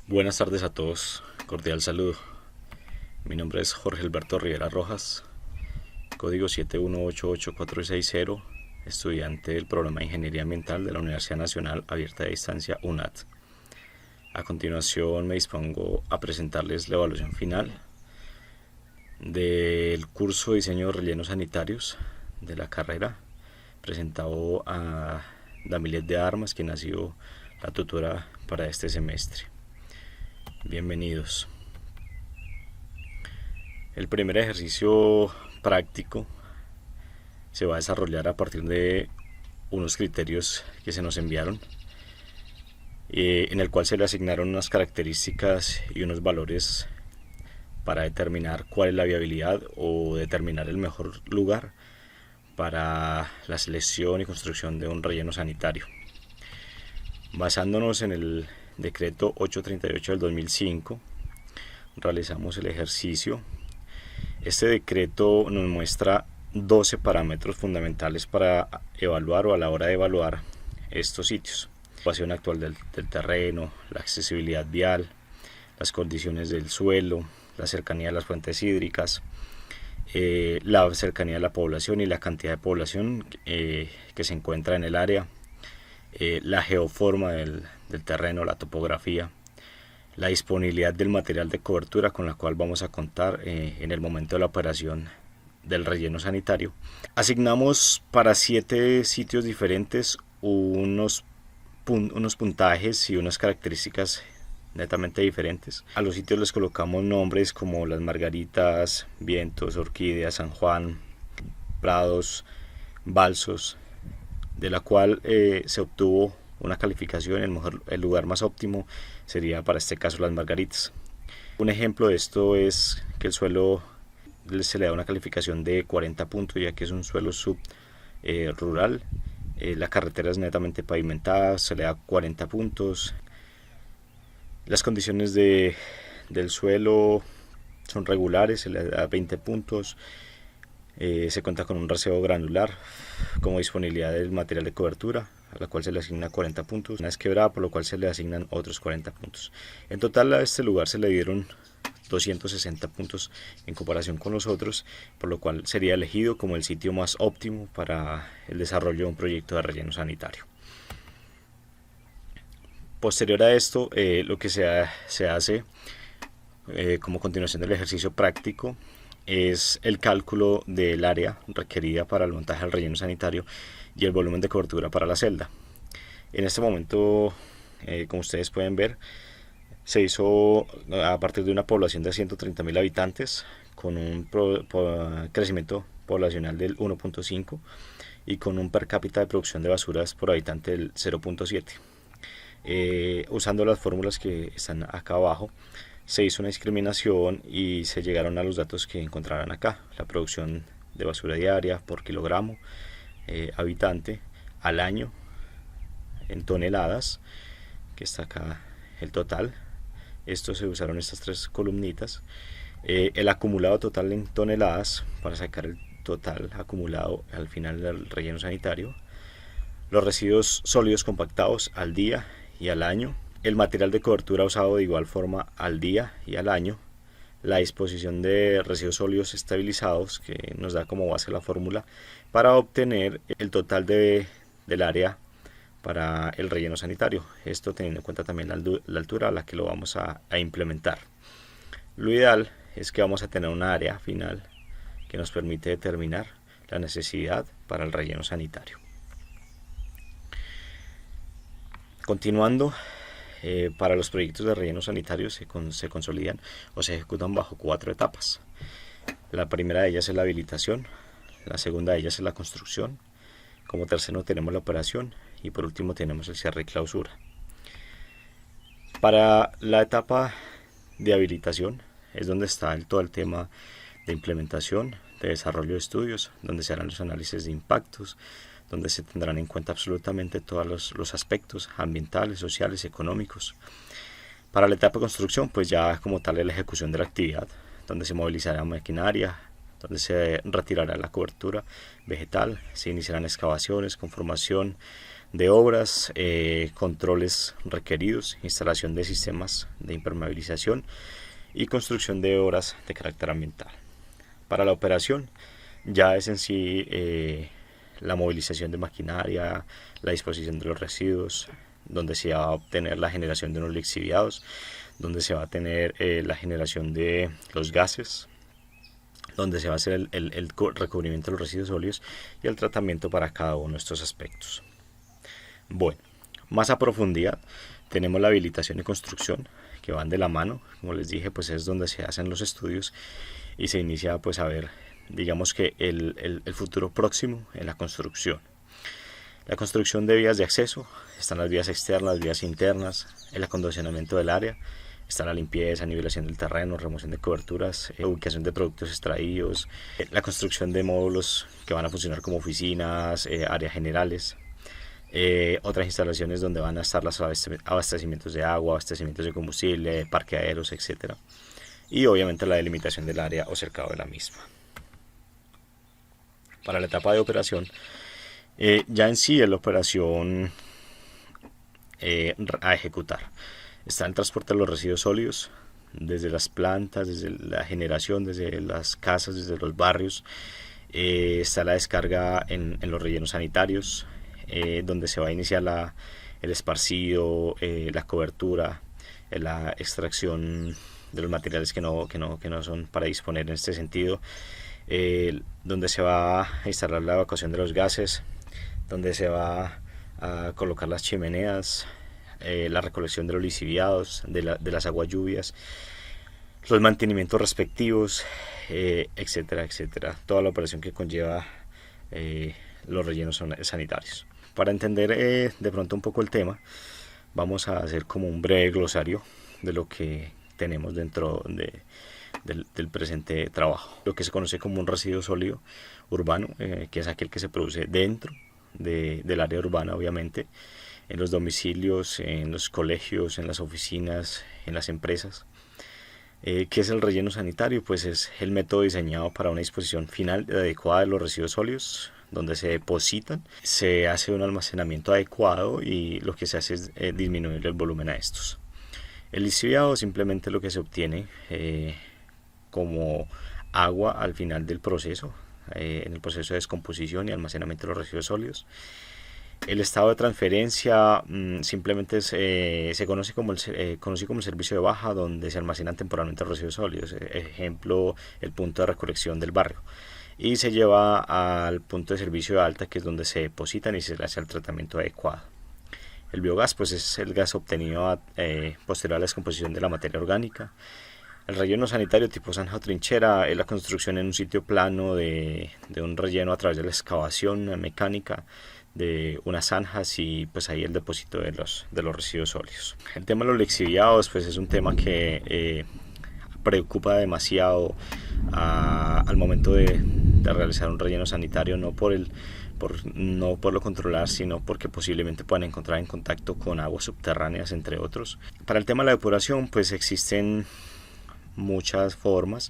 Buenas tardes a todos, cordial saludo. Mi nombre es Jorge Alberto Rivera Rojas, código 7188460, estudiante del programa de Ingeniería Ambiental de la Universidad Nacional Abierta de Distancia UNAD. A continuación me dispongo a presentarles la evaluación final del curso de diseño de rellenos sanitarios de la carrera, presentado a Damilet de Armas, quien ha sido la tutora para este semestre. Bienvenidos. El primer ejercicio práctico se va a desarrollar a partir de unos criterios que se nos enviaron, en el cual se le asignaron unas características y unos valores para determinar cuál es la viabilidad o determinar el mejor lugar para la selección y construcción de un relleno sanitario. Basándonos en el decreto 838 del 2005, realizamos el ejercicio. Este decreto nos muestra 12 parámetros fundamentales para evaluar o a la hora de evaluar estos sitios: la situación actual del terreno, la accesibilidad vial, las condiciones del suelo, la cercanía a las fuentes hídricas, la cercanía a la población y la cantidad de población que se encuentra en el área, la geoforma del terreno, la topografía, la disponibilidad del material de cobertura con la cual vamos a contar en el momento de la operación del relleno sanitario. Asignamos para 7 sitios diferentes unos puntajes y unas características netamente diferentes. A los sitios les colocamos nombres como Las Margaritas, Vientos, Orquídeas, San Juan, Prados, Balsos, de la cual se obtuvo una calificación. El lugar más óptimo sería para este caso Las Margaritas. Un ejemplo de esto es que el suelo se le da una calificación de 40 puntos, ya que es un suelo rural. La carretera es netamente pavimentada, se le da 40 puntos. Las condiciones del suelo son regulares, se le da 20 puntos. Se cuenta con un raseo granular como disponibilidad del material de cobertura, a la cual se le asigna 40 puntos. Una es quebrada, por lo cual se le asignan otros 40 puntos. En total a este lugar se le dieron 260 puntos en comparación con los otros, por lo cual sería elegido como el sitio más óptimo para el desarrollo de un proyecto de relleno sanitario. Posterior a esto, lo que se hace como continuación del ejercicio práctico es el cálculo del área requerida para el montaje del relleno sanitario y el volumen de cobertura para la celda. En este momento, como ustedes pueden ver, se hizo a partir de una población de 130.000 habitantes con un crecimiento poblacional del 1.5 y con un per cápita de producción de basuras por habitante del 0.7. Usando las fórmulas que están acá abajo, se hizo una discriminación y se llegaron a los datos que encontrarán acá: la producción de basura diaria por kilogramo habitante al año en toneladas, que está acá el total. Se usaron estas 3 columnitas. El acumulado total en toneladas para sacar el total acumulado al final del relleno sanitario. Los residuos sólidos compactados al día y al año. El material de cobertura usado de igual forma al día y al año. La disposición de residuos sólidos estabilizados, que nos da como base la fórmula para obtener el total del área para el relleno sanitario. Esto teniendo en cuenta también la altura a la que lo vamos a implementar. Lo ideal es que vamos a tener una área final que nos permite determinar la necesidad para el relleno sanitario. Continuando, para los proyectos de relleno sanitario se consolidan o se ejecutan bajo 4 etapas. La primera de ellas es la habilitación, la segunda de ellas es la construcción, como tercero tenemos la operación y por último tenemos el cierre y clausura. Para la etapa de habilitación es donde está todo el tema de implementación, de desarrollo de estudios, donde se harán los análisis de impactos, donde se tendrán en cuenta absolutamente todos los aspectos ambientales, sociales y económicos. Para la etapa de construcción, pues ya como tal es la ejecución de la actividad, donde se movilizará maquinaria, donde se retirará la cobertura vegetal, se iniciarán excavaciones, conformación de obras, controles requeridos, instalación de sistemas de impermeabilización y construcción de obras de carácter ambiental. Para la operación ya es en sí la movilización de maquinaria, la disposición de los residuos, donde se va a obtener la generación de unos lixiviados, donde se va a tener la generación de los gases, donde se va a hacer el recubrimiento de los residuos sólidos y el tratamiento para cada uno de estos aspectos. Bueno, más a profundidad tenemos la habilitación y construcción, que van de la mano. Como les dije, pues es donde se hacen los estudios y se inicia pues a ver, digamos que el futuro próximo en la construcción. La construcción de vías de acceso, están las vías externas, vías internas, el acondicionamiento del área, está la limpieza, nivelación del terreno, remoción de coberturas, ubicación de productos extraídos, la construcción de módulos que van a funcionar como oficinas, áreas generales, otras instalaciones donde van a estar los abastecimientos de agua, abastecimientos de combustible, parqueaderos, etc. Y obviamente la delimitación del área o cercado de la misma. Para la etapa de operación, ya en sí es la operación a ejecutar. Está el transporte de los residuos sólidos desde las plantas, desde la generación, desde las casas, desde los barrios. Está la descarga en los rellenos sanitarios, donde se va a iniciar el esparcido, la cobertura, la extracción de los materiales que no son para disponer en este sentido, donde se va a instalar la evacuación de los gases, donde se va a colocar las chimeneas, la recolección de los lixiviados, de las aguas lluvias, los mantenimientos respectivos, etcétera, etcétera. Toda la operación que conlleva los rellenos sanitarios. Para entender de pronto un poco el tema, vamos a hacer como un breve glosario de lo que tenemos dentro del presente trabajo. Lo que se conoce como un residuo sólido urbano, que es aquel que se produce dentro del área urbana, obviamente, en los domicilios, en los colegios, en las oficinas, en las empresas. ¿Qué es el relleno sanitario? Pues es el método diseñado para una disposición final adecuada de los residuos sólidos, donde se depositan, se hace un almacenamiento adecuado y lo que se hace es disminuir el volumen a estos. El lixiviado simplemente lo que se obtiene como agua al final del proceso, en el proceso de descomposición y almacenamiento de los residuos sólidos. El estado de transferencia simplemente se conoce como el servicio de baja, donde se almacenan temporalmente los residuos sólidos, ejemplo el punto de recolección del barrio, y se lleva al punto de servicio de alta, que es donde se depositan y se le hace el tratamiento adecuado. El biogás pues es el gas obtenido posterior a la descomposición de la materia orgánica. El relleno sanitario tipo zanja o trinchera es la construcción en un sitio plano de un relleno a través de la excavación mecánica de unas zanjas y pues ahí el depósito de los residuos sólidos. El tema de los lixiviados pues es un tema que preocupa demasiado al momento de realizar un relleno sanitario, no por lo controlar, sino porque posiblemente puedan encontrar en contacto con aguas subterráneas, entre otros. Para el tema de la depuración pues existen muchas formas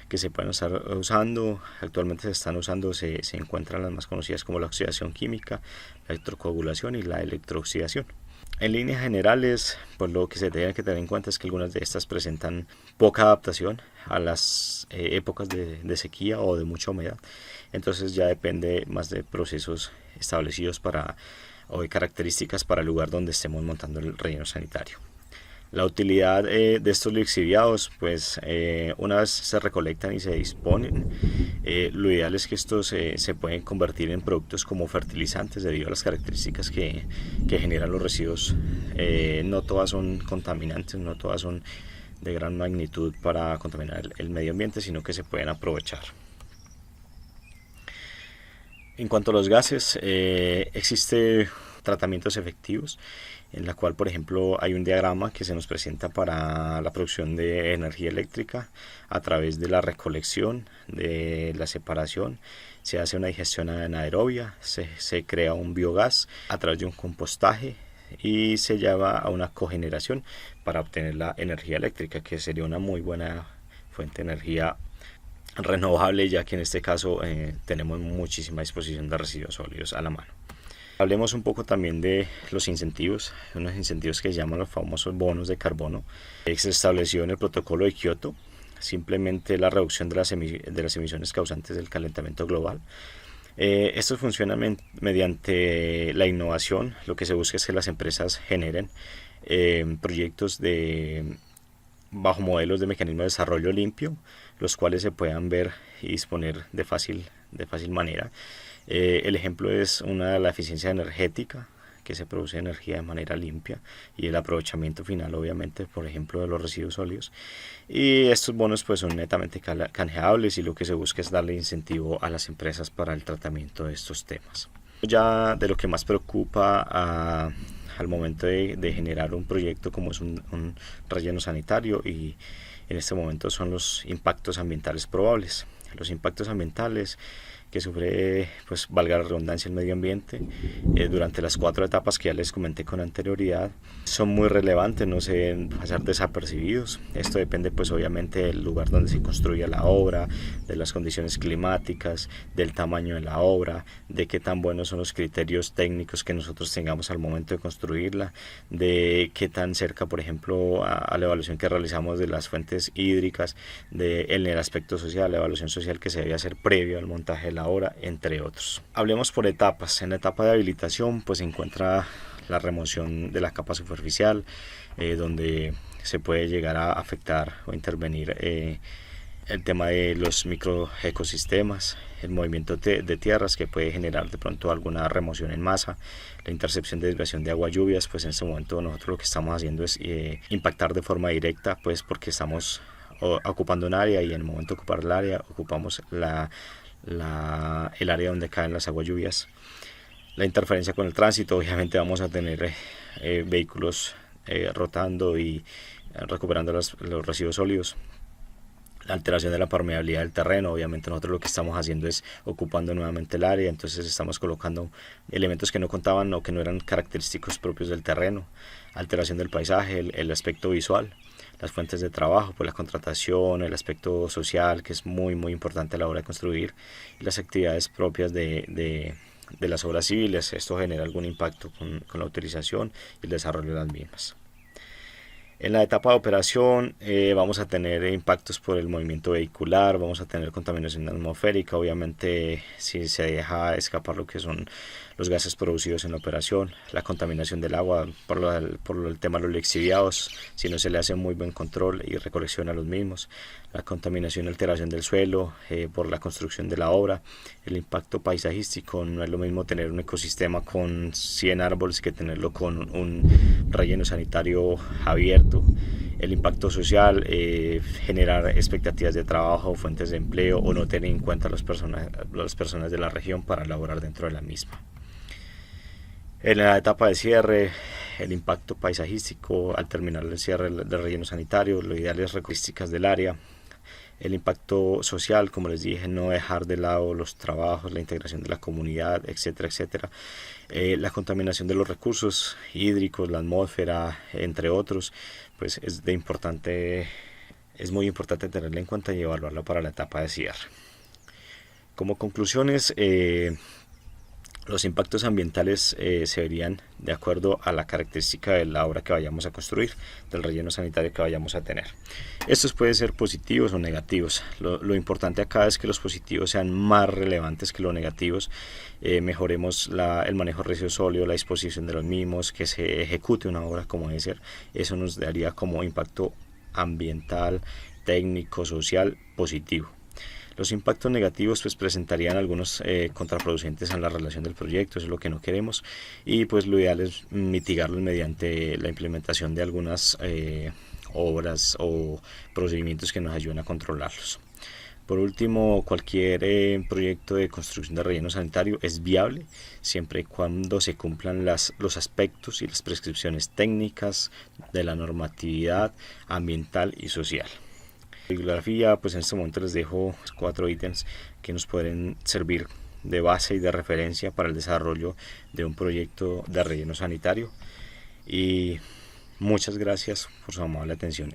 que se pueden estar usando. Actualmente se encuentran las más conocidas como la oxidación química, la electrocoagulación y la electrooxidación. En líneas generales, pues lo que se tiene que tener en cuenta es que algunas de estas presentan poca adaptación a las épocas de sequía o de mucha humedad. Entonces ya depende más de procesos establecidos o de características para el lugar donde estemos montando el relleno sanitario. La utilidad de estos lixiviados, pues una vez se recolectan y se disponen, lo ideal es que estos se pueden convertir en productos como fertilizantes debido a las características que generan los residuos. No todas son contaminantes, no todas son de gran magnitud para contaminar el medio ambiente, sino que se pueden aprovechar. En cuanto a los gases, existen tratamientos efectivos, en la cual por ejemplo hay un diagrama que se nos presenta para la producción de energía eléctrica a través de la recolección, de la separación. Se hace una digestión anaerobia, se crea un biogás a través de un compostaje y se lleva a una cogeneración para obtener la energía eléctrica, que sería una muy buena fuente de energía renovable, ya que en este caso tenemos muchísima disposición de residuos sólidos a la mano. Hablemos un poco también de los incentivos, unos incentivos que se llaman los famosos bonos de carbono. Se estableció en el protocolo de Kioto simplemente la reducción de las emisiones causantes del calentamiento global. Estos funcionan mediante la innovación. Lo que se busca es que las empresas generen proyectos bajo modelos de mecanismo de desarrollo limpio, los cuales se puedan ver y disponer de fácil manera. El ejemplo es la eficiencia energética, que se produce energía de manera limpia, y el aprovechamiento final, obviamente, por ejemplo, de los residuos sólidos. Y estos bonos pues son netamente canjeables, y lo que se busca es darle incentivo a las empresas para el tratamiento de estos temas. Ya de lo que más preocupa al momento de generar un proyecto como es un relleno sanitario, y en este momento son los impactos ambientales probables. Los impactos ambientales que sufre, pues valga la redundancia, el medio ambiente durante las 4 etapas que ya les comenté con anterioridad, son muy relevantes, no se deben pasar desapercibidos. Esto depende pues obviamente del lugar donde se construya la obra, de las condiciones climáticas, del tamaño de la obra, de qué tan buenos son los criterios técnicos que nosotros tengamos al momento de construirla, de qué tan cerca, por ejemplo, a la evaluación que realizamos de las fuentes hídricas, en el aspecto social, la evaluación social que se debe hacer previo al montaje de la obra, entre otros. Hablemos por etapas. En la etapa de habilitación pues se encuentra la remoción de la capa superficial, donde se puede llegar a afectar o intervenir el tema de los microecosistemas, el movimiento de tierras que puede generar de pronto alguna remoción en masa, la intercepción de desviación de agua lluvias. Pues en este momento nosotros lo que estamos haciendo es impactar de forma directa, pues porque estamos ocupando un área, y en el momento de ocupar el área ocupamos el área donde caen las aguas lluvias. La interferencia con el tránsito, obviamente vamos a tener vehículos rotando y recuperando los residuos sólidos. La alteración de la permeabilidad del terreno, obviamente nosotros lo que estamos haciendo es ocupando nuevamente el área, entonces estamos colocando elementos que no contaban o que no eran característicos propios del terreno. Alteración del paisaje, el aspecto visual, las fuentes de trabajo, pues la contratación, el aspecto social, que es muy importante a la hora de construir, y las actividades propias de las obras civiles. Esto genera algún impacto con la utilización y el desarrollo de las mismas. En la etapa de operación vamos a tener impactos por el movimiento vehicular, vamos a tener contaminación atmosférica, obviamente si se deja escapar lo que son los gases producidos en la operación, la contaminación del agua por el tema de los lixiviados, si no se le hace muy buen control y recolección a los mismos, la contaminación y alteración del suelo por la construcción de la obra, el impacto paisajístico. No es lo mismo tener un ecosistema con 100 árboles que tenerlo con un relleno sanitario abierto. El impacto social, generar expectativas de trabajo, fuentes de empleo, o no tener en cuenta las personas de la región para laborar dentro de la misma. En la etapa de cierre, el impacto paisajístico al terminar el cierre del relleno sanitario, lo ideal es características del área. El impacto social, como les dije, no dejar de lado los trabajos, la integración de la comunidad, etcétera, etcétera. La contaminación de los recursos hídricos, la atmósfera, entre otros, pues es muy importante tenerla en cuenta y evaluarla para la etapa de cierre. Como conclusiones, los impactos ambientales se verían de acuerdo a la característica de la obra que vayamos a construir, del relleno sanitario que vayamos a tener. Estos pueden ser positivos o negativos. Lo importante acá es que los positivos sean más relevantes que los negativos. Mejoremos el manejo de residuos sólidos, la disposición de los mismos, que se ejecute una obra como debe ser. Eso nos daría como impacto ambiental, técnico, social positivo. Los impactos negativos pues presentarían algunos contraproducentes en la relación del proyecto, eso es lo que no queremos, y pues lo ideal es mitigarlos mediante la implementación de algunas obras o procedimientos que nos ayuden a controlarlos. Por último, cualquier proyecto de construcción de relleno sanitario es viable siempre y cuando se cumplan los aspectos y las prescripciones técnicas de la normatividad ambiental y social. Bibliografía, pues en este momento les dejo 4 ítems que nos pueden servir de base y de referencia para el desarrollo de un proyecto de relleno sanitario, y muchas gracias por su amable atención.